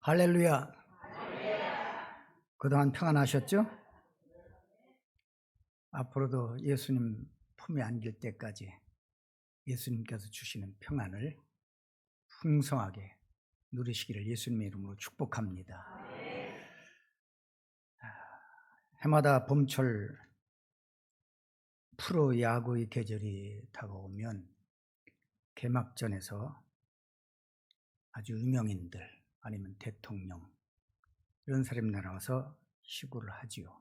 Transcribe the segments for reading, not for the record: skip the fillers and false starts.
할렐루야. 그동안 평안하셨죠? 앞으로도 예수님 품에 안길 때까지 예수님께서 주시는 평안을 풍성하게 누리시기를 예수님의 이름으로 축복합니다. 해마다 봄철 프로야구의 계절이 다가오면 개막전에서 아주 유명인들 아니면 대통령 이런 사람이 나와서 시구를 하지요.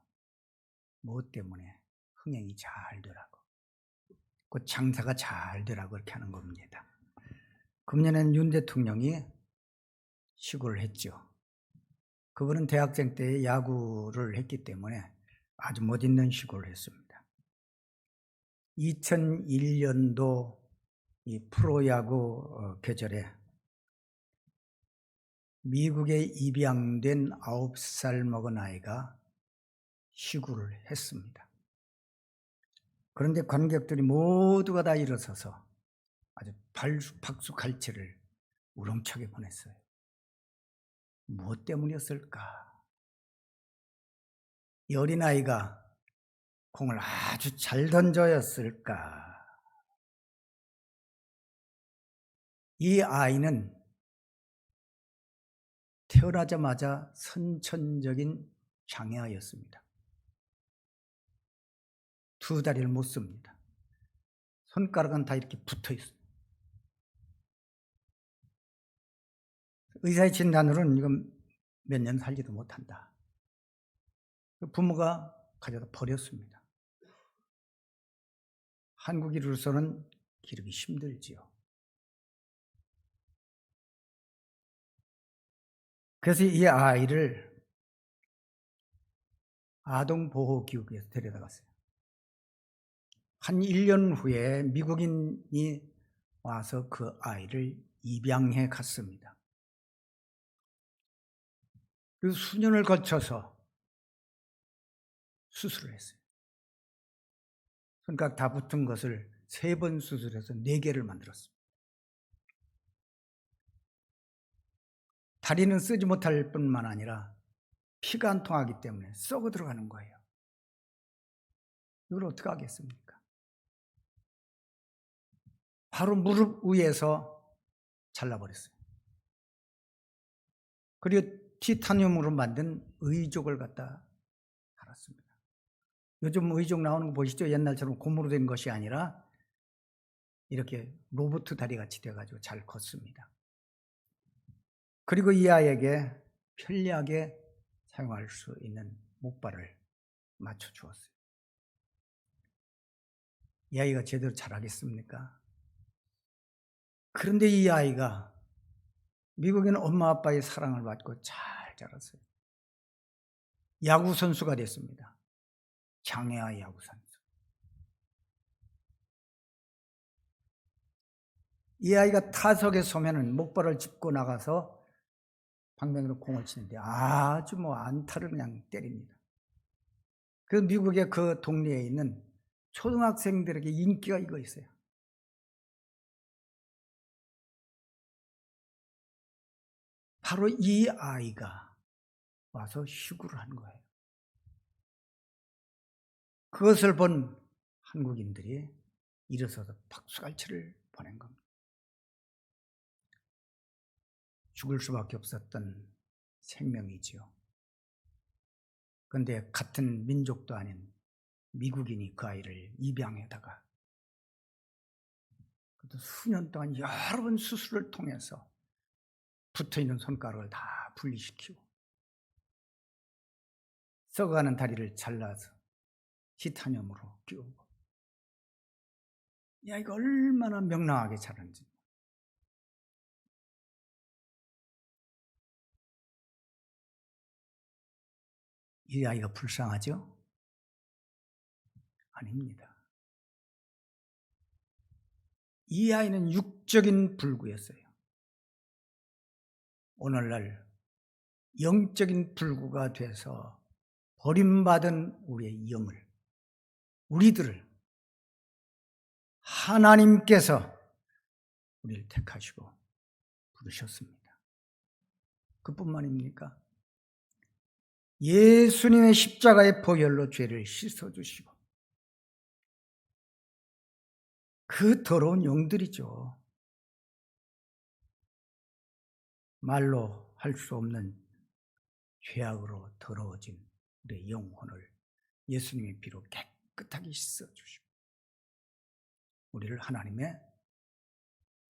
무엇 때문에? 흥행이 잘 되라고, 그 장사가 잘 되라고 그렇게 하는 겁니다. 금년에는 윤 대통령이 시구를 했죠. 그분은 대학생 때 야구를 했기 때문에 아주 멋있는 시구를 했습니다. 2001년도 이 프로야구 계절에 미국에 입양된 9살 먹은 아이가 시구를 했습니다. 그런데 관객들이 모두가 다 일어서서 아주 박수 갈채를 우렁차게 보냈어요. 무엇 때문이었을까? 이 어린아이가 공을 아주 잘 던져였을까? 이 아이는 태어나자마자 선천적인 장애아였습니다. 두 다리를 못 씁니다. 손가락은 다 이렇게 붙어 있어요. 의사의 진단으로는 이건 몇 년 살지도 못한다. 부모가 가져다 버렸습니다. 한국인으로서는 기르기 힘들지요. 그래서 이 아이를 아동보호기구에서 데려다갔어요. 한 1년 후에 미국인이 와서 그 아이를 입양해 갔습니다. 그래서 수년을 거쳐서 수술을 했어요. 손가락 다 붙은 것을 3번 수술해서 4개를 만들었습니다. 다리는 쓰지 못할 뿐만 아니라 피가 안 통하기 때문에 썩어 들어가는 거예요. 이걸 어떻게 하겠습니까? 바로 무릎 위에서 잘라버렸어요. 그리고 티타늄으로 만든 의족을 갖다 달았습니다. 요즘 의족 나오는 거 보시죠? 옛날처럼 고무로 된 것이 아니라 이렇게 로봇 다리 같이 돼가지고 잘 걷습니다. 그리고 이 아이에게 편리하게 사용할 수 있는 목발을 맞춰주었어요. 이 아이가 제대로 잘하겠습니까? 그런데 이 아이가 미국에는 엄마 아빠의 사랑을 받고 잘 자랐어요. 야구 선수가 됐습니다. 장애아 야구 선수. 이 아이가 타석에 서면은 목발을 짚고 나가서 방망이로 공을 치는데 아주 안타를 그냥 때립니다. 그 미국의 그 동네에 있는 초등학생들에게 인기가 이거 있어요. 바로 이 아이가 와서 시구를 한 거예요. 그것을 본 한국인들이 일어서서 박수갈채를 보낸 겁니다. 죽을 수밖에 없었던 생명이지요. 그런데 같은 민족도 아닌 미국인이 그 아이를 입양에다가 수년 동안 여러 번 수술을 통해서 붙어있는 손가락을 다 분리시키고 썩어가는 다리를 잘라서 티타늄으로 끼우고 이 아이가 얼마나 명랑하게 자랐는지. 이 아이가 불쌍하죠? 아닙니다. 이 아이는 육적인 불구였어요. 오늘날 영적인 불구가 돼서 버림받은 우리의 영을, 우리들을 하나님께서 우리를 택하시고 부르셨습니다. 그뿐만입니까? 예수님의 십자가의 보혈로 죄를 씻어주시고, 그 더러운 영들이죠. 말로 할 수 없는 죄악으로 더러워진 우리의 영혼을 예수님의 피로 깨끗하게 씻어주시고, 우리를 하나님의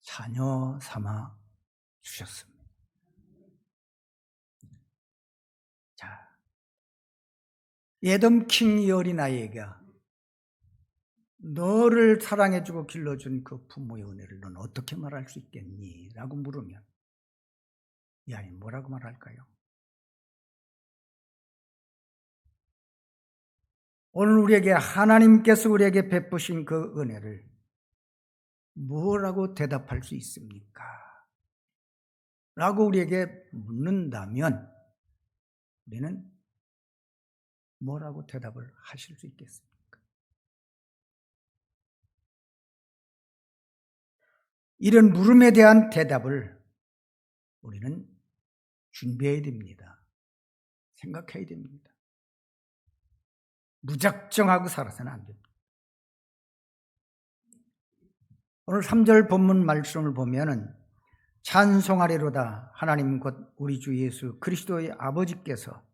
자녀 삼아 주셨습니다. 자, 에돔킹 이 어린아이에게 너를 사랑해주고 길러준 그 부모의 은혜를 너는 어떻게 말할 수 있겠니? 라고 물으면 이 아이 뭐라고 말할까요? 오늘 우리에게 하나님께서 우리에게 베푸신 그 은혜를 뭐라고 대답할 수 있습니까? 라고 우리에게 묻는다면 우리는 뭐라고 대답을 하실 수 있겠습니까? 이런 물음에 대한 대답을 우리는 준비해야 됩니다. 생각해야 됩니다. 무작정하고 살아서는 안 됩니다. 오늘 3절 본문 말씀을 보면은 찬송하리로다 하나님 곧 우리 주 예수 그리스도의 아버지께서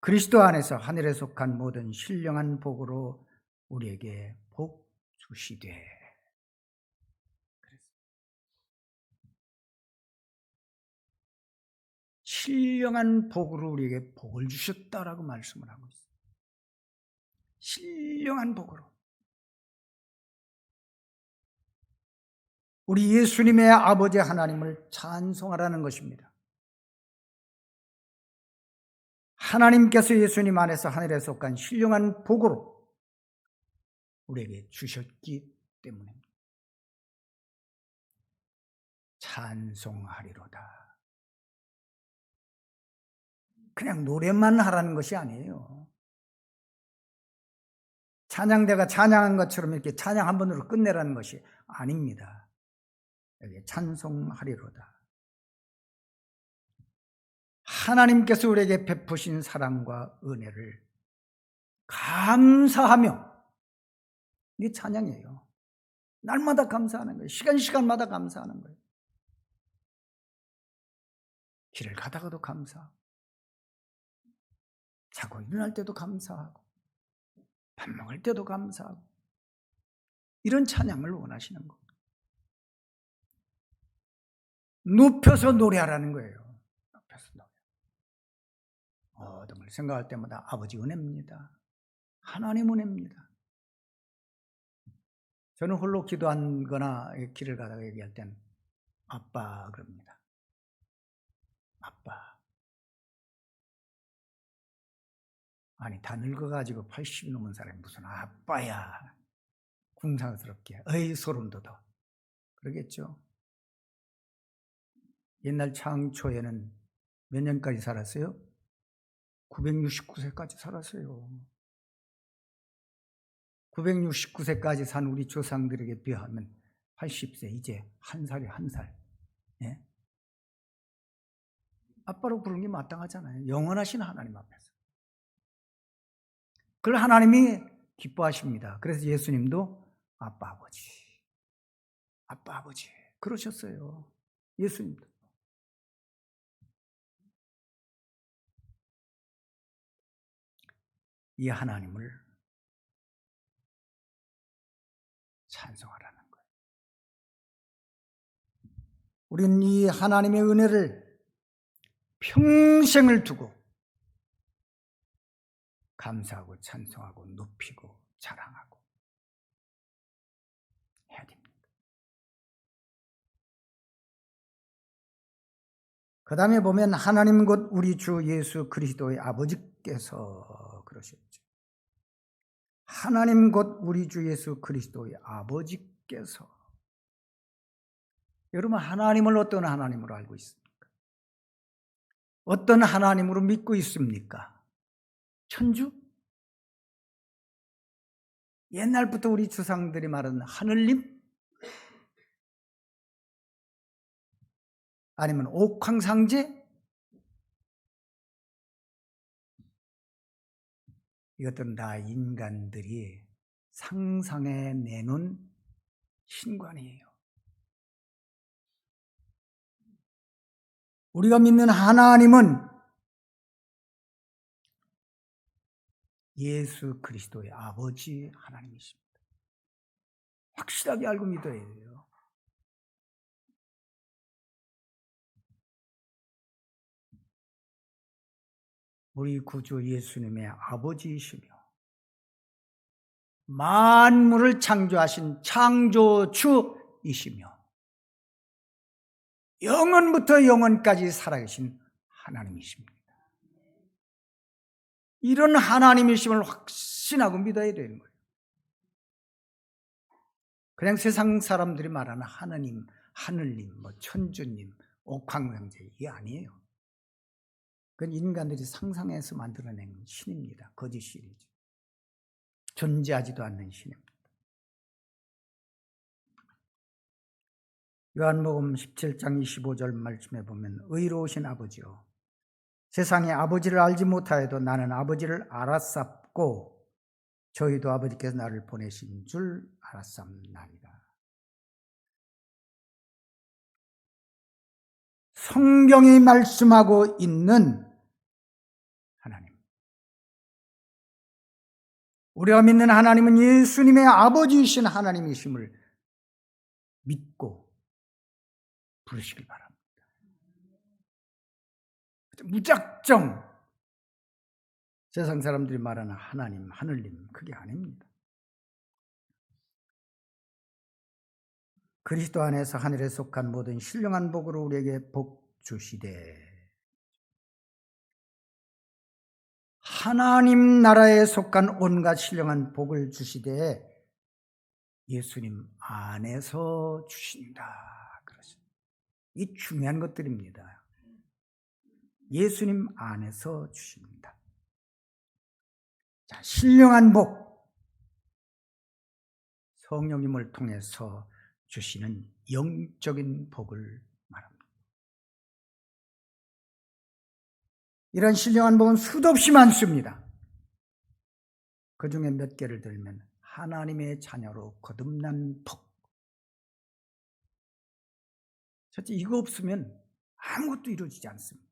그리스도 안에서 하늘에 속한 모든 신령한 복으로 우리에게 복 주시되, 신령한 복으로 우리에게 복을 주셨다라고 말씀을 하고 있습니다. 신령한 복으로. 우리 예수님의 아버지 하나님을 찬송하라는 것입니다. 하나님께서 예수님 안에서 하늘에 속한 신령한 복으로 우리에게 주셨기 때문입니다. 찬송하리로다. 그냥 노래만 하라는 것이 아니에요. 찬양대가 찬양한 것처럼 이렇게 찬양 한 번으로 끝내라는 것이 아닙니다. 여기 찬송하리로다. 하나님께서 우리에게 베푸신 사랑과 은혜를 감사하며, 이게 찬양이에요. 날마다 감사하는 거예요. 시간마다 감사하는 거예요. 길을 가다가도 감사하고, 자고 일어날 때도 감사하고, 밥 먹을 때도 감사하고, 이런 찬양을 원하시는 겁니다. 높여서 노래하라는 거예요. 높여서 노래. 모든 걸 생각할 때마다 아버지 은혜입니다. 하나님 은혜입니다. 저는 홀로 기도하거나 길을 가다가 얘기할 땐 아빠 그럽니다. 아빠. 아니 다 늙어가지고 80이 넘은 사람이 무슨 아빠야. 궁상스럽게 어이 소름 돋아. 그러겠죠. 옛날 창초에는 몇 년까지 살았어요? 969세까지 살았어요. 969세까지 산 우리 조상들에게 비하면 80세 이제 한 살이 한 살. 예? 아빠로 부르는 게 마땅하잖아요. 영원하신 하나님 앞에서. 그걸 하나님이 기뻐하십니다. 그래서 예수님도 아빠 아버지, 아빠 아버지 그러셨어요. 예수님도. 이 하나님을 찬송하라는 거예요. 우리는 이 하나님의 은혜를 평생을 두고 감사하고 찬송하고 높이고 자랑하고 해야 됩니다. 그 다음에 보면 하나님 곧 우리 주 예수 그리스도의 아버지께서 그러셨죠. 하나님 곧 우리 주 예수 그리스도의 아버지께서. 여러분 하나님을 어떤 하나님으로 알고 있습니까? 어떤 하나님으로 믿고 있습니까? 천주? 옛날부터 우리 조상들이 말하는 하늘님? 아니면 옥황상제? 이것들은 다 인간들이 상상해 내놓은 신관이에요. 우리가 믿는 하나님은 예수 그리스도의 아버지 하나님이십니다. 확실하게 알고 믿어야 돼요. 우리 구주 예수님의 아버지이시며 만물을 창조하신 창조주이시며 영원부터 영원까지 살아계신 하나님이십니다. 이런 하나님이심을 확신하고 믿어야 되는 거예요. 그냥 세상 사람들이 말하는 하느님, 하늘님, 천주님, 옥황상제 이게 아니에요. 그건 인간들이 상상해서 만들어낸 신입니다. 거짓 신이죠. 존재하지도 않는 신입니다. 요한복음 17장 25절 말씀에 보면 의로우신 아버지요 세상에 아버지를 알지 못하여도 나는 아버지를 알았sap고 저희도 아버지께서 나를 보내신 줄 알았sap나이다. 성경이 말씀하고 있는 하나님, 우리가 믿는 하나님은 예수님의 아버지이신 하나님이심을 믿고 부르시길 바랍니다. 무작정 세상 사람들이 말하는 하나님, 하늘님 그게 아닙니다. 그리스도 안에서 하늘에 속한 모든 신령한 복으로 우리에게 복 주시되 하나님 나라에 속한 온갖 신령한 복을 주시되 예수님 안에서 주신다. 그렇습니다. 이 중요한 것들입니다. 예수님 안에서 주십니다. 자, 신령한 복, 성령님을 통해서 주시는 영적인 복을 말합니다. 이런 신령한 복은 수도 없이 많습니다. 그 중에 몇 개를 들면 하나님의 자녀로 거듭난 복. 첫째, 이거 없으면 아무것도 이루어지지 않습니다.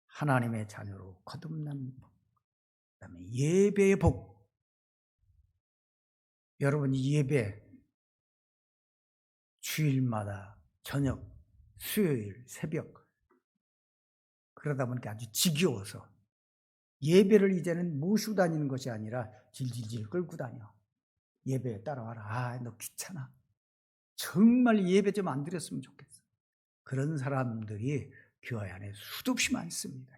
하나님의 자녀로 거듭난 복. 그다음에 예배의 복. 여러분, 이 예배 주일마다 저녁, 수요일, 새벽 그러다 보니까 아주 지겨워서 예배를 이제는 모시고 다니는 것이 아니라 질질질 끌고 다녀. 예배에 따라와라. 아, 너 귀찮아. 정말 예배 좀 안 드렸으면 좋겠어. 그런 사람들이 교회 안에 수도 없이 많습니다.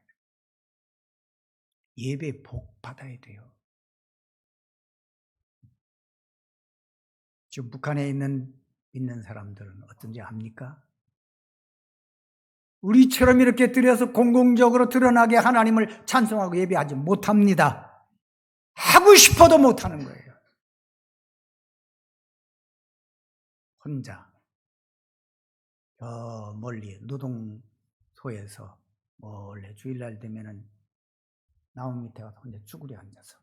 예배 복 받아야 돼요. 지금 북한에 있는 사람들은 어떤지 압니까? 우리처럼 이렇게 드려서 공공적으로 드러나게 하나님을 찬송하고 예배하지 못합니다. 하고 싶어도 못하는 거예요. 혼자 저 멀리 노동소에서 원래 주일날 되면은 나무 밑에 가서 혼자 쭈그려 앉아서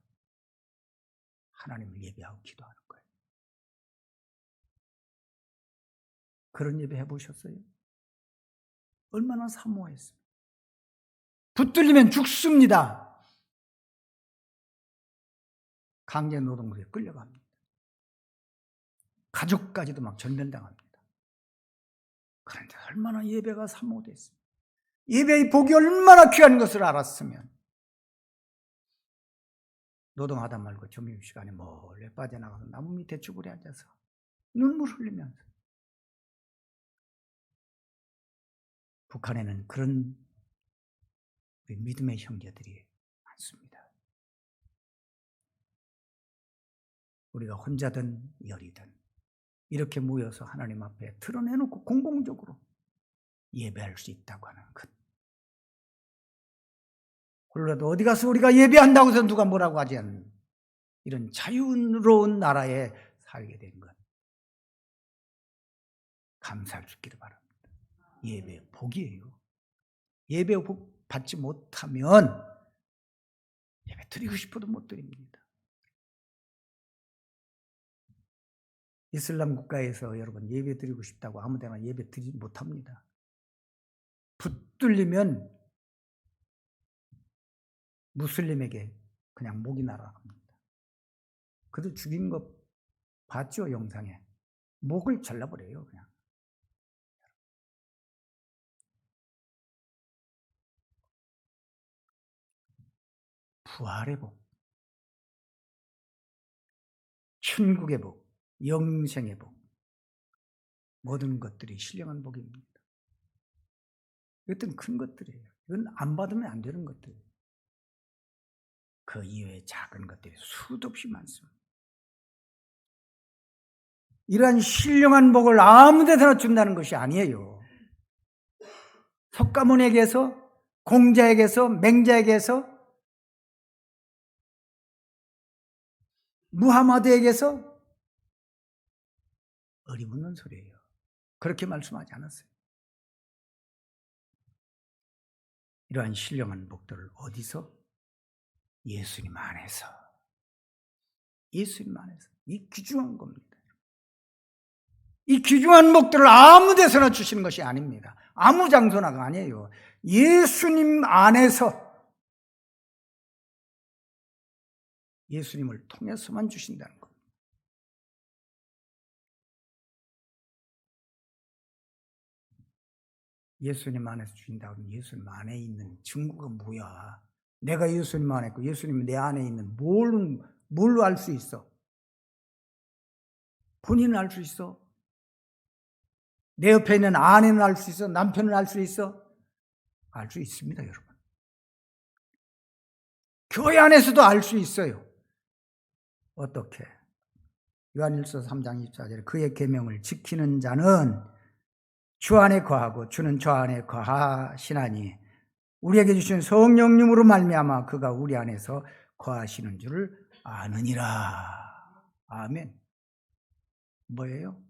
하나님을 예배하고 기도하는 거예요. 그런 예배 해보셨어요? 얼마나 사모했어요. 붙들리면 죽습니다. 강제노동부에 끌려갑니다. 가족까지도 막 전면당합니다. 그런데 얼마나 예배가 사모됐어요. 예배의 복이 얼마나 귀한 것을 알았으면 노동하다 말고 점심시간에 몰래 빠져나가서 나무 밑에 쭈그려 앉아서 눈물 흘리면서. 북한에는 그런 우리 믿음의 형제들이 많습니다. 우리가 혼자든 열이든 이렇게 모여서 하나님 앞에 드러내놓고 공공적으로 예배할 수 있다고 하는 것. 홀라도 어디 가서 우리가 예배한다고 해서 누가 뭐라고 하지 않는 이런 자유로운 나라에 살게 된 것. 감사할 수 있기를 바랍니다. 예배 복이에요. 예배 복 받지 못하면 예배 드리고 싶어도 못 드립니다. 이슬람 국가에서 여러분 예배 드리고 싶다고 아무 데나 예배 드리지 못합니다. 붙들리면 무슬림에게 그냥 목이 날아갑니다. 그도 죽인 거 봤죠, 영상에. 목을 잘라버려요, 그냥. 부활의 복, 천국의 복, 영생의 복, 모든 것들이 신령한 복입니다. 이것들은 큰 것들이에요. 이건 안 받으면 안 되는 것들이에요. 그 이외의 작은 것들이 수도 없이 많습니다. 이러한 신령한 복을 아무 데서나 준다는 것이 아니에요. 석가모니에게서, 공자에게서, 맹자에게서, 무하마드에게서 어리붙는 소리예요. 그렇게 말씀하지 않았어요. 이러한 신령한 복들을 어디서? 예수님 안에서. 예수님 안에서. 이 귀중한 겁니다. 이 귀중한 복들을 아무 데서나 주시는 것이 아닙니다. 아무 장소나가 아니에요. 예수님 안에서, 예수님을 통해서만 주신다는 겁니다. 예수님 안에서 주신다고 하면 예수님 안에 있는 증거가 뭐야? 내가 예수님 안에 있고 예수님이 내 안에 있는 뭘로 알 수 있어? 본인은 알 수 있어? 내 옆에 있는 아내는 알 수 있어? 남편은 알 수 있어? 알 수 있습니다, 여러분. 교회 안에서도 알 수 있어요. 어떻게? 요한일서 3장 24절에 그의 계명을 지키는 자는 주 안에 거하고 주는 저 안에 거하시나니 우리에게 주신 성령님으로 말미암아 그가 우리 안에서 거하시는 줄을 아느니라. 아멘. 뭐예요?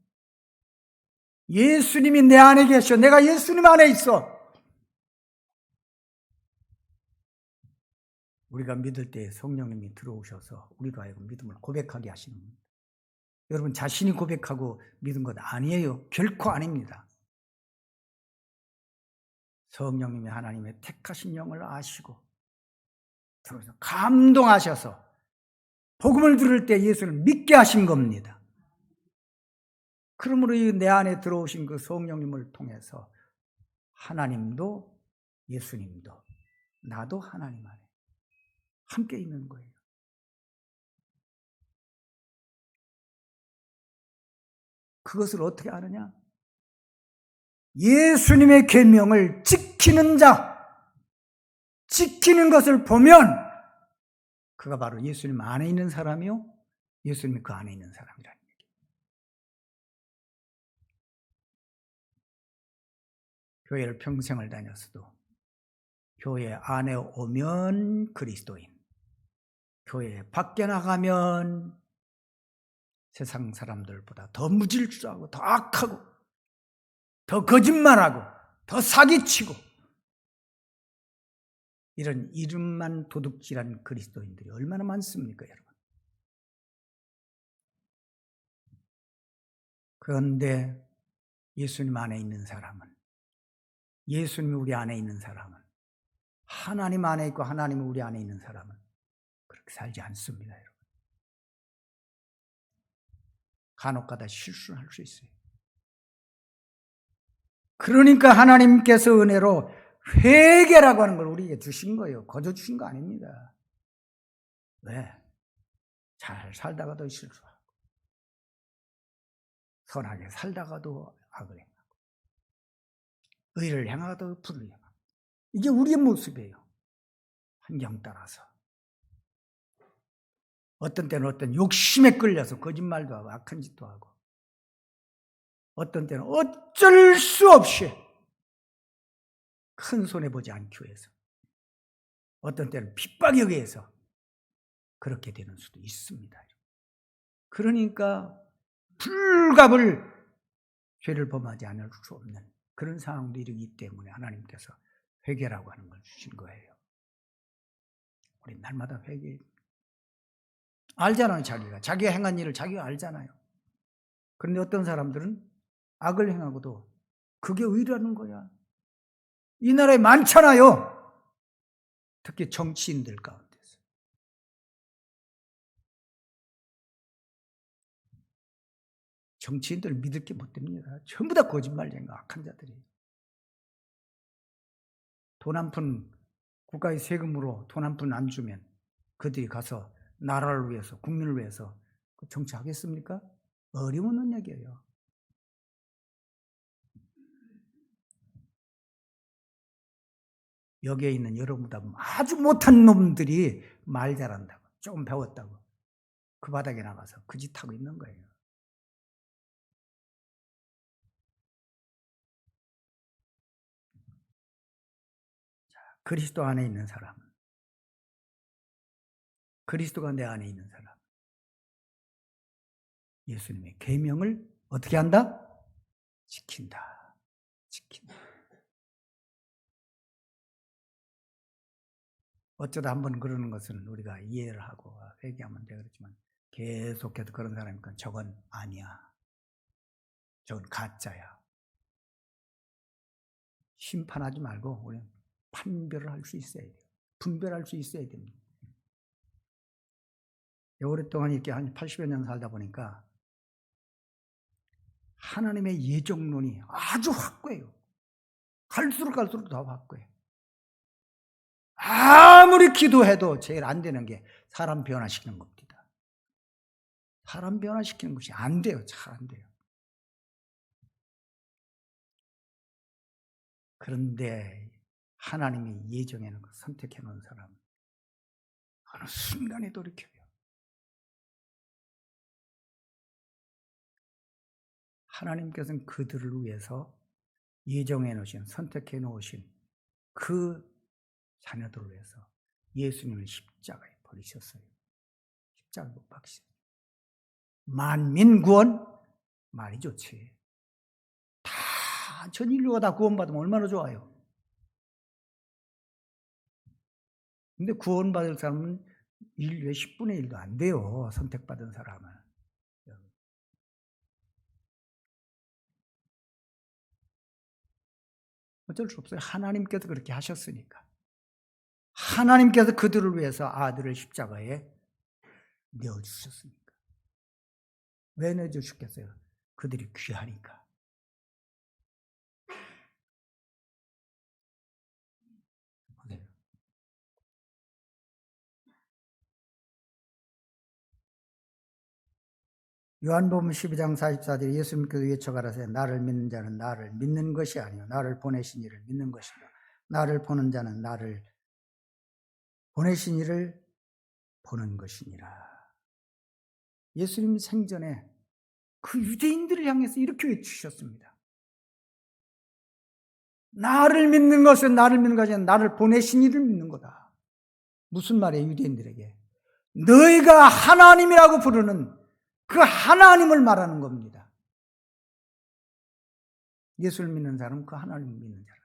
예수님이 내 안에 계셔. 내가 예수님 안에 있어. 우리가 믿을 때 성령님이 들어오셔서 우리가 하여금 믿음을 고백하게 하시는 겁니다. 여러분 자신이 고백하고 믿은 것 아니에요. 결코 아닙니다. 성령님이 하나님의 택하신 영을 아시고 들어서 감동하셔서 복음을 들을 때 예수를 믿게 하신 겁니다. 그러므로 내 안에 들어오신 그 성령님을 통해서 하나님도 예수님도 나도 하나님 안에 함께 있는 거예요. 그것을 어떻게 아느냐? 예수님의 계명을 지키는 자, 지키는 것을 보면 그가 바로 예수님 안에 있는 사람이요, 예수님이 그 안에 있는 사람이라는 얘기예요. 교회를 평생을 다녔어도 교회 안에 오면 그리스도인, 교회 밖에 나가면 세상 사람들보다 더 무질서하고 더 악하고 더 거짓말하고 더 사기치고 이런 이름만 도둑질한 그리스도인들이 얼마나 많습니까, 여러분? 그런데 예수님 안에 있는 사람은, 예수님이 우리 안에 있는 사람은, 하나님 안에 있고 하나님이 우리 안에 있는 사람은 그렇게 살지 않습니다, 여러분. 간혹가다 실수를 할 수 있어요. 그러니까 하나님께서 은혜로 회개라고 하는 걸 우리에게 주신 거예요. 거저 주신 거 아닙니다. 왜? 잘 살다가도 실수하고 선하게 살다가도 악을 행하고 의를 행하다가도 불을 행하고 이게 우리의 모습이에요. 환경 따라서. 어떤 때는 어떤 욕심에 끌려서 거짓말도 하고 악한 짓도 하고 어떤 때는 어쩔 수 없이 큰 손해보지 않기 위해서 어떤 때는 핍박에 의해서 그렇게 되는 수도 있습니다. 그러니까 불갑을 죄를 범하지 않을 수 없는 그런 상황도 이르기 때문에 하나님께서 회개라고 하는 걸 주신 거예요. 우리 날마다 회개. 알잖아요, 자기가 행한 일을 자기가 알잖아요. 그런데 어떤 사람들은 악을 행하고도 그게 의라는 거야. 이 나라에 많잖아요. 특히 정치인들 가운데서. 정치인들 믿을 게 못 됩니다. 전부 다 거짓말쟁이 악한 자들이에요. 돈 한 푼, 국가의 세금으로 돈 한 푼 안 주면 그들이 가서 나라를 위해서, 국민을 위해서 정치하겠습니까? 어림없는 얘기예요. 여기에 있는 여러분보다 아주 못한 놈들이 말 잘한다고, 조금 배웠다고 그 바닥에 나가서 그 짓 하고 있는 거예요. 그리스도 안에 있는 사람, 그리스도가 내 안에 있는 사람, 예수님의 계명을 어떻게 한다? 지킨다. 지킨다. 어쩌다 한번 그러는 것은 우리가 이해를 하고 회개하면 돼 그렇지만 계속해서 그런 사람이니까 저건 아니야. 저건 가짜야. 심판하지 말고 우리는 판별을 할 수 있어야 돼요. 분별할 수 있어야 됩니다. 오랫동안 이렇게 한 80여 년 살다 보니까 하나님의 예정론이 아주 확고해요. 갈수록 더 확고해요. 아무리 기도해도 제일 안 되는 게 사람 변화시키는 겁니다. 사람 변화시키는 것이 안 돼요. 잘 안 돼요. 그런데 하나님이 예정해 놓은 선택해 놓은 사람은 어느 순간에 돌이켜요. 하나님께서는 그들을 위해서 예정해 놓으신, 선택해 놓으신 그 자녀들을 위해서 예수님을 십자가에 버리셨어요. 십자가에 못 박으셨어요. 만민 구원? 말이 좋지. 전 인류가 다 구원받으면 얼마나 좋아요. 근데 구원받을 사람은 인류의 10분의 1도 안 돼요. 선택받은 사람은. 어쩔 수 없어요. 하나님께서 그렇게 하셨으니까. 하나님께서 그들을 위해서 아들을 십자가에 내어주셨으니까. 왜 내어주셨겠어요? 그들이 귀하니까. 요한복음 12장 44절에 예수님께서 외쳐가라사대 나를 믿는 자는 나를 믿는 것이 아니요 나를 보내신 이를 믿는 것이다. 나를 보는 자는 나를 보내신 이를 보는 것이니라. 예수님 생전에 그 유대인들을 향해서 이렇게 외치셨습니다. 나를 믿는 것은 나를 믿는 것이 아니라 나를 보내신 이를 믿는 거다. 무슨 말이에요? 유대인들에게 너희가 하나님이라고 부르는 그 하나님을 말하는 겁니다. 예수를 믿는 사람은 그 하나님을 믿는 사람.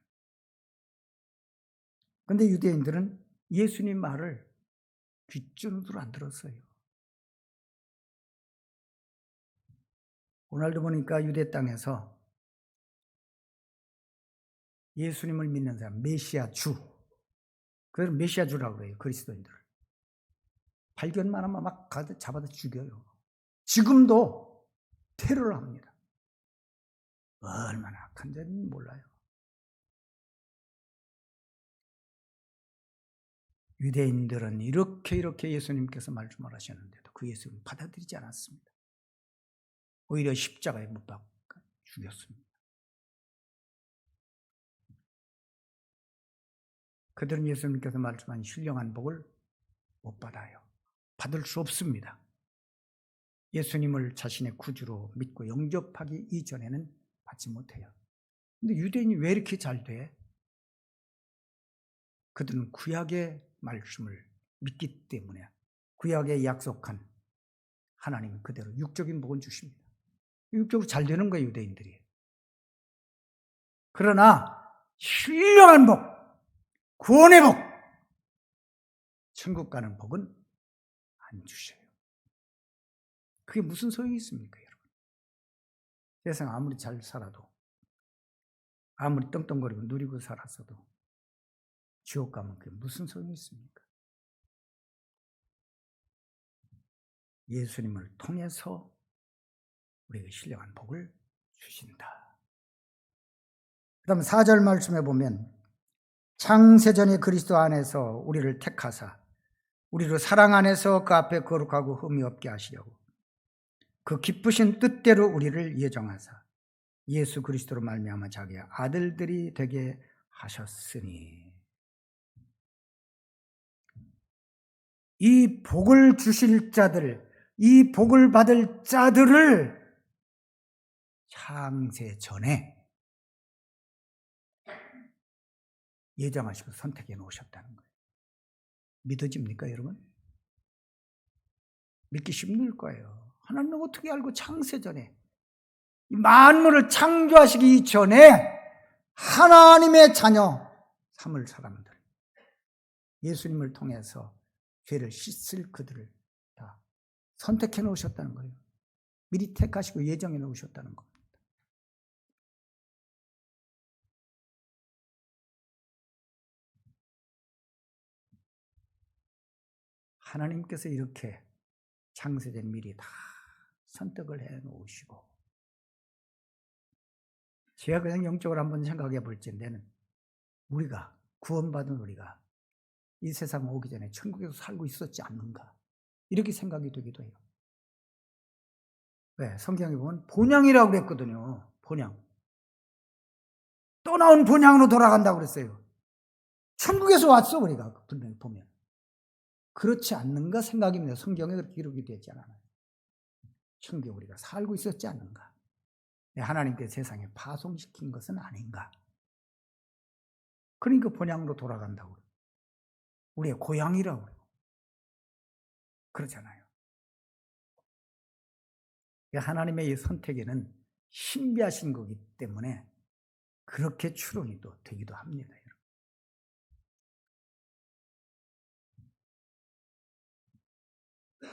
그런데 유대인들은 예수님 말을 귓줄로 안 들었어요. 오늘도 보니까 유대 땅에서 예수님을 믿는 사람, 메시아 주, 그걸 메시아 주라고 그래요. 그리스도인들을. 발견만 하면 막 잡아다 죽여요. 지금도 테러를 합니다. 얼마나 악한 자인지 몰라요. 유대인들은 이렇게 예수님께서 말씀을 하셨는데도 그 예수님을 받아들이지 않았습니다. 오히려 십자가에 못 박아 죽였습니다. 그들은 예수님께서 말씀한 신령한 복을 못 받아요. 받을 수 없습니다. 예수님을 자신의 구주로 믿고 영접하기 이전에는 받지 못해요. 근데 유대인이 왜 이렇게 잘 돼? 그들은 구약의 말씀을 믿기 때문에 구약에 약속한 하나님은 그대로 육적인 복은 주십니다. 육적으로 잘 되는 거예요, 유대인들이. 그러나 신령한 복, 구원의 복, 천국 가는 복은 안 주셔요. 그게 무슨 소용이 있습니까, 여러분? 세상 아무리 잘 살아도, 아무리 떵떵거리고 누리고 살았어도 지옥 가면 그게 무슨 소용이 있습니까? 예수님을 통해서 우리에게 신령한 복을 주신다. 그 다음 4절 말씀에 보면 창세전에 그리스도 안에서 우리를 택하사 우리로 사랑 안에서 그 앞에 거룩하고 흠이 없게 하시려고 그 기쁘신 뜻대로 우리를 예정하사 예수 그리스도로 말미암아 자기의 아들들이 되게 하셨으니, 이 복을 주실 자들, 이 복을 받을 자들을 창세 전에 예정하시고 선택해 놓으셨다는 거예요. 믿어집니까, 여러분? 믿기 힘들 거예요. 하나님은 어떻게 알고 창세 전에 만물을 창조하시기 전에 하나님의 자녀 삼을 사람들, 예수님을 통해서 죄를 씻을 그들을 다 선택해 놓으셨다는 거예요. 미리 택하시고 예정해 놓으셨다는 겁니다. 하나님께서 이렇게 창세전 미리 다 선택을 해 놓으시고, 제가 그냥 영적으로 한번 생각해 볼 텐데는 우리가 구원받은 우리가 이 세상 오기 전에 천국에서 살고 있었지 않는가, 이렇게 생각이 되기도 해요. 왜? 성경에 보면 본향이라고 그랬거든요. 본향. 또 나온 본향으로 돌아간다고 그랬어요. 천국에서 왔어, 우리가 분명히 보면. 그렇지 않는가 생각입니다. 성경에 그렇게 기록이 되지 않아요. 천국에 우리가 살고 있었지 않는가. 하나님께서 세상에 파송시킨 것은 아닌가. 그러니까 본향으로 돌아간다고. 우리의 고향이라고. 그렇잖아요. 하나님의 이 선택에는 신비하신 거기 때문에 그렇게 추론이 또 되기도 합니다.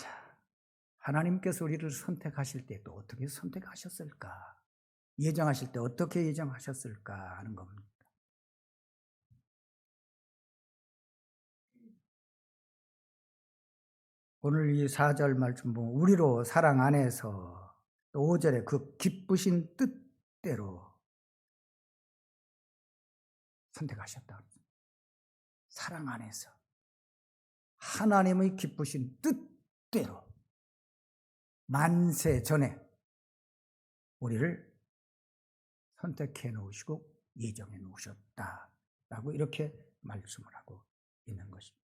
자, 하나님께서 우리를 선택하실 때 또 어떻게 선택하셨을까? 예정하실 때 어떻게 예정하셨을까 하는 겁니다. 오늘 이 4절 말씀 보면 우리로 사랑 안에서, 또 5절에 그 기쁘신 뜻대로 선택하셨다. 사랑 안에서 하나님의 기쁘신 뜻대로 만세 전에 우리를 선택해 놓으시고 예정해 놓으셨다라고 이렇게 말씀을 하고 있는 것입니다.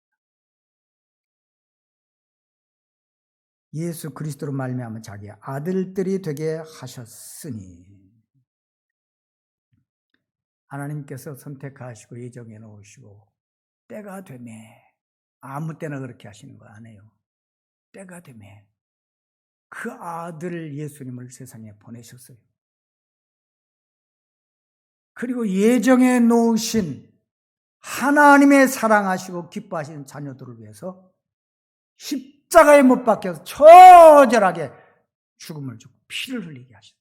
예수 그리스도로 말미암아 자기의 아들들이 되게 하셨으니, 하나님께서 선택하시고 예정해 놓으시고 때가 되매, 아무 때나 그렇게 하시는 거 아니에요. 때가 되매 그 아들 예수님을 세상에 보내셨어요. 그리고 예정해 놓으신 하나님의 사랑하시고 기뻐하시는 자녀들을 위해서 십자가에 못 박혀서 처절하게 죽음을 주고 피를 흘리게 하셨어요.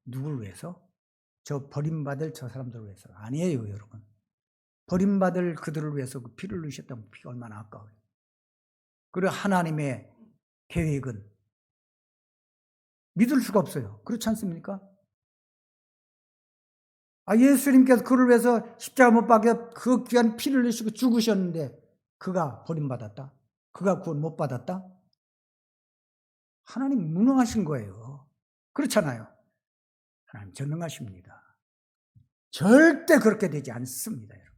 누구를 위해서? 저 버림받을 저 사람들을 위해서 아니에요, 여러분. 버림받을 그들을 위해서 그 피를 흘리셨다면 피가 얼마나 아까워요. 그리고 하나님의 계획은 믿을 수가 없어요. 그렇지 않습니까? 예수님께서 그를 위해서 십자가 못 박혀 그 귀한 피를 흘리시고 죽으셨는데 그가 버림받았다? 그가 구원 못 받았다? 하나님 무능하신 거예요. 그렇잖아요. 하나님 전능하십니다. 절대 그렇게 되지 않습니다, 여러분.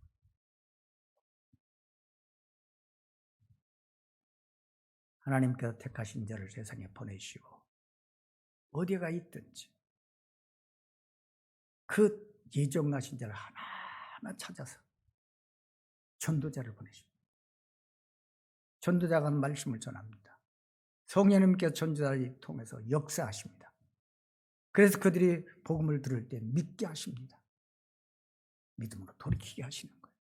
하나님께서 택하신 자를 세상에 보내시고 어디가 있든지 그 예정하신 자를 하나하나 찾아서 전도자를 보내십니다. 전도자가 말씀을 전합니다. 성령님께서 전도자를 통해서 역사하십니다. 그래서 그들이 복음을 들을 때 믿게 하십니다. 믿음으로 돌이키게 하시는 거예요.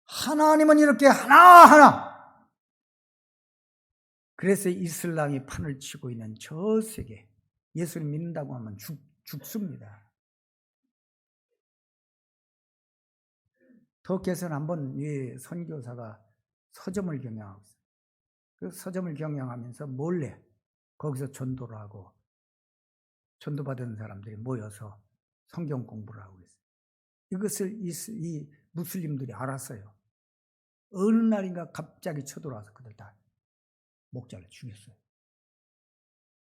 하나님은 이렇게 하나하나. 그래서 이슬람이 판을 치고 있는 저 세계, 예수를 믿는다고 하면 죽습니다. 터키에서는 한번 이 선교사가 서점을 경영하고 있어요. 그 서점을 경영하면서 몰래 거기서 전도를 하고 전도받은 사람들이 모여서 성경 공부를 하고 있어요. 이것을 이 무슬림들이 알았어요. 어느 날인가 갑자기 쳐들어와서 그들 다 목자를 죽였어요.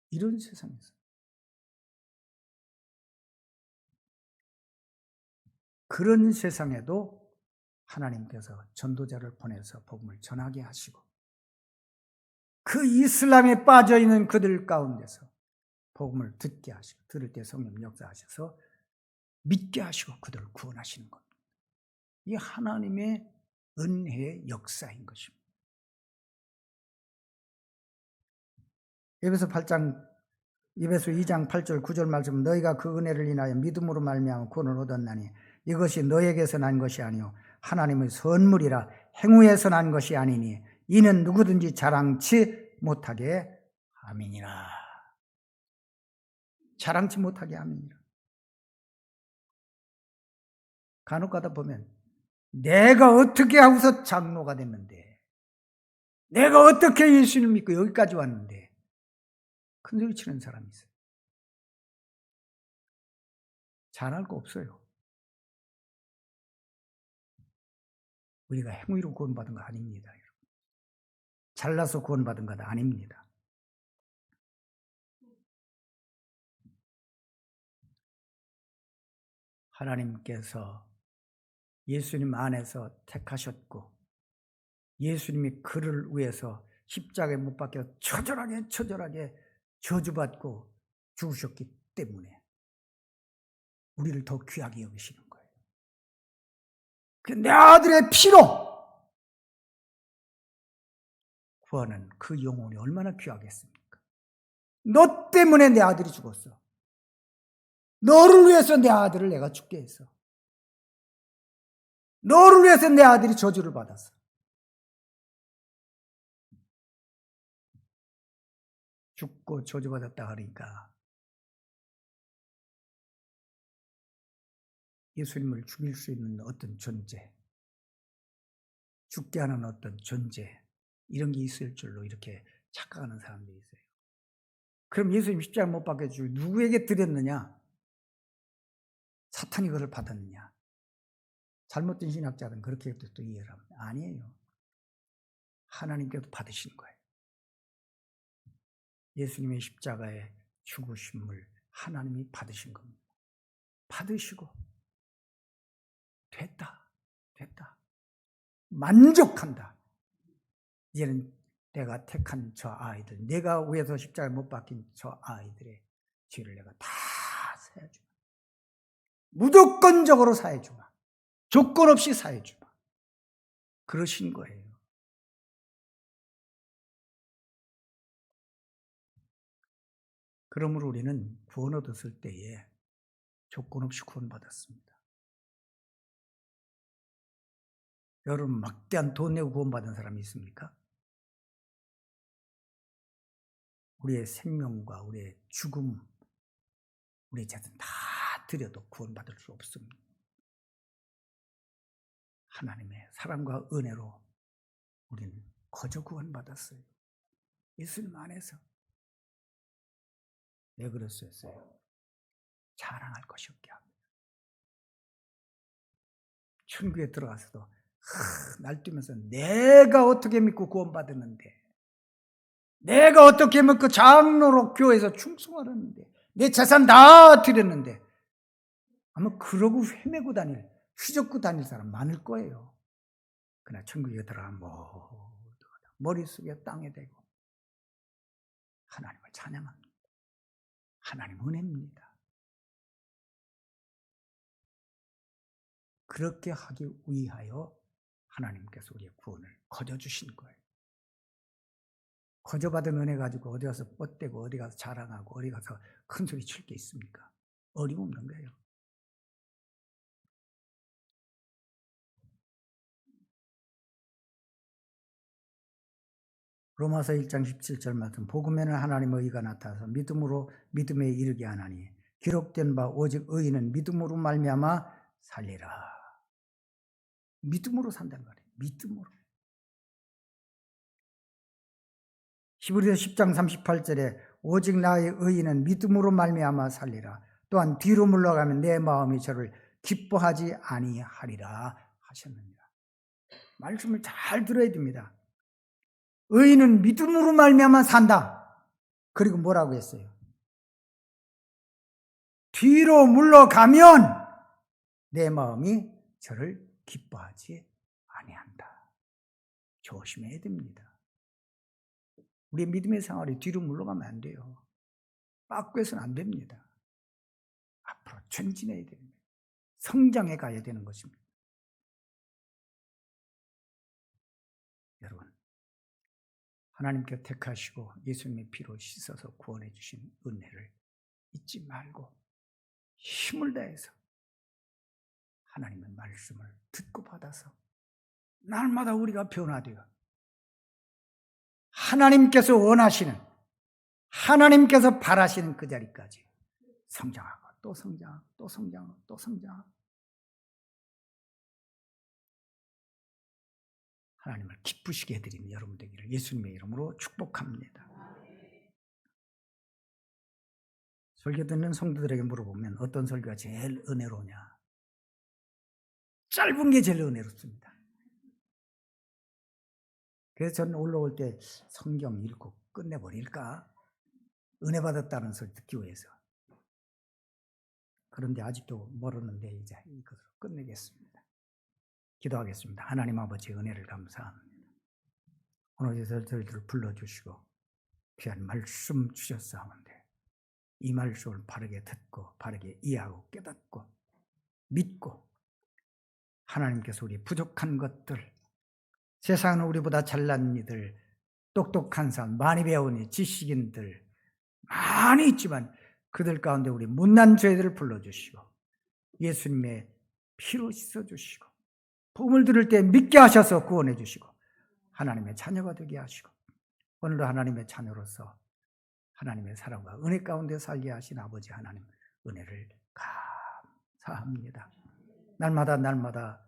이런 세상에서. 그런 세상에도 하나님께서 전도자를 보내서 복음을 전하게 하시고 그 이슬람에 빠져있는 그들 가운데서 복음을 듣게 하시고 들을 때 성령 역사하셔서 믿게 하시고 그들을 구원하시는 겁니다. 이게 하나님의 은혜의 역사인 것입니다. 에베소 2장 8절 9절 말씀 너희가 그 은혜를 인하여 믿음으로 말미암아 구원을 얻었나니 이것이 너에게서 난 것이 아니요 하나님의 선물이라 행위에서 난 것이 아니니 이는 누구든지 자랑치 못하게 함이니라. 자랑치 못하게 함이니라. 간혹 가다 보면 내가 어떻게 하고서 장로가 됐는데 내가 어떻게 예수를 믿고 여기까지 왔는데 큰소리 치는 사람이 있어요. 잘할 거 없어요. 우리가 행위로 구원받은 거 아닙니다. 잘나서 구원받은 것 아닙니다. 하나님께서 예수님 안에서 택하셨고 예수님이 그를 위해서 십자가에 못 박혀 처절하게 저주받고 죽으셨기 때문에 우리를 더 귀하게 여기시는 거예요. 내 아들의 피로 구하는 그 영혼이 얼마나 귀하겠습니까? 너 때문에 내 아들이 죽었어. 너를 위해서 내 아들을 내가 죽게 했어. 너를 위해서 내 아들이 저주를 받았어. 죽고 저주받았다 하니까 예수님을 죽일 수 있는 어떤 존재, 죽게 하는 어떤 존재, 이런 게 있을 줄로 이렇게 착각하는 사람들이 있어요. 그럼 예수님 십자가 못 박혀주고 누구에게 드렸느냐? 사탄이 그걸 받았느냐? 잘못된 신학자들은 그렇게 또 이해를 합니다. 아니에요. 하나님께도 받으신 거예요. 예수님의 십자가의 죽으심을 하나님이 받으신 겁니다. 받으시고 됐다. 만족한다. 이제는 내가 택한 저 아이들, 내가 위해서 십자가에 못 박힌 저 아이들의 죄를 내가 다 사해주마. 무조건적으로 사해주마. 조건 없이 사해주마. 그러신 거예요. 그러므로 우리는 구원 얻었을 때에 조건 없이 구원받았습니다. 여러분 막대한 돈 내고 구원받은 사람이 있습니까? 우리의 생명과 우리의 죽음, 우리의 재산 다 드려도 구원받을 수 없습니다. 하나님의 사랑과 은혜로 우리는 거저 구원받았어요. 예수님 안에서. 왜 그랬어요? 자랑할 것이 없게 합니다. 천국에 들어가서도 날뛰면서 내가 어떻게 믿고 구원받았는데, 내가 어떻게 믿고 장로로 교회에서 충성하렸는데, 내 재산 다 드렸는데, 아마 그러고 헤매고 휘젓고 다닐 사람 많을 거예요. 그러나 천국에 들어가면 머릿속에 땅에 대고 하나님을 찬양합니다. 하나님 은혜입니다. 그렇게 하기 위하여 하나님께서 우리의 구원을 거저 주신 거예요. 거저 받은 은혜 가지고 어디 가서 뻗대고 어디 가서 자랑하고 어디 가서 큰 소리 칠 게 있습니까? 어림없는 거예요. 로마서 1장 17절 말씀 복음에는 하나님의 의가 나타나서 믿음으로 믿음에 이르게 하나니 기록된 바 오직 의인은 믿음으로 말미암아 살리라. 믿음으로 산다는 거예요. 믿음으로. 히브리서 10장 38절에 오직 나의 의인은 믿음으로 말미암아 살리라. 또한 뒤로 물러가면 내 마음이 저를 기뻐하지 아니하리라 하셨느니라. 말씀을 잘 들어야 됩니다. 의인은 믿음으로 말미암아 산다. 그리고 뭐라고 했어요? 뒤로 물러가면 내 마음이 저를 기뻐하지 아니한다. 조심해야 됩니다. 우리 믿음의 생활이 뒤로 물러가면 안 돼요. 빠꾸해서는 안 됩니다. 앞으로 전진해야 됩니다. 성장해 가야 되는 것입니다. 여러분, 하나님께 택하시고 예수님의 피로 씻어서 구원해 주신 은혜를 잊지 말고 힘을 다해서 하나님의 말씀을 듣고 받아서 날마다 우리가 변화되어 하나님께서 원하시는, 하나님께서 바라시는 그 자리까지 성장하고 또 성장하고 또 성장하고 또 성장하고 하나님을 기쁘시게 해드리는 여러분 되기를 예수님의 이름으로 축복합니다. 설교 듣는 성도들에게 물어보면 어떤 설교가 제일 은혜로우냐? 짧은 게 제일 은혜롭습니다. 그래서 저는 올라올 때 성경 읽고 끝내버릴까? 은혜 받았다는 소리 듣기 위해서. 그런데 아직도 멀었는데 이제 이것으로 끝내겠습니다. 기도하겠습니다. 하나님 아버지 은혜를 감사합니다. 오늘 저희들을 불러주시고 귀한 말씀 주셨사온데 이 말씀을 바르게 듣고 바르게 이해하고 깨닫고 믿고 하나님께서 우리 부족한 것들, 세상은 우리보다 잘난 이들, 똑똑한 사람, 많이 배운 지식인들 많이 있지만 그들 가운데 우리 못난 죄들을 불러주시고 예수님의 피로 씻어주시고 복음을 들을 때 믿게 하셔서 구원해 주시고 하나님의 자녀가 되게 하시고 오늘도 하나님의 자녀로서 하나님의 사랑과 은혜 가운데 살게 하신 아버지 하나님 은혜를 감사합니다. 날마다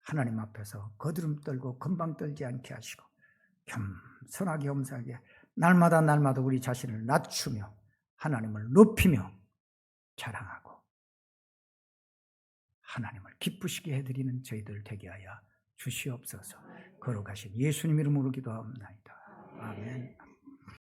하나님 앞에서 거드름 떨고 금방 떨지 않게 하시고 겸손하게 겸손하게 날마다 우리 자신을 낮추며 하나님을 높이며 자랑하고 하나님을 기쁘시게 해드리는 저희들 되게 하여 주시옵소서. 거룩하신 예수님 이름으로 기도합니다. 아멘.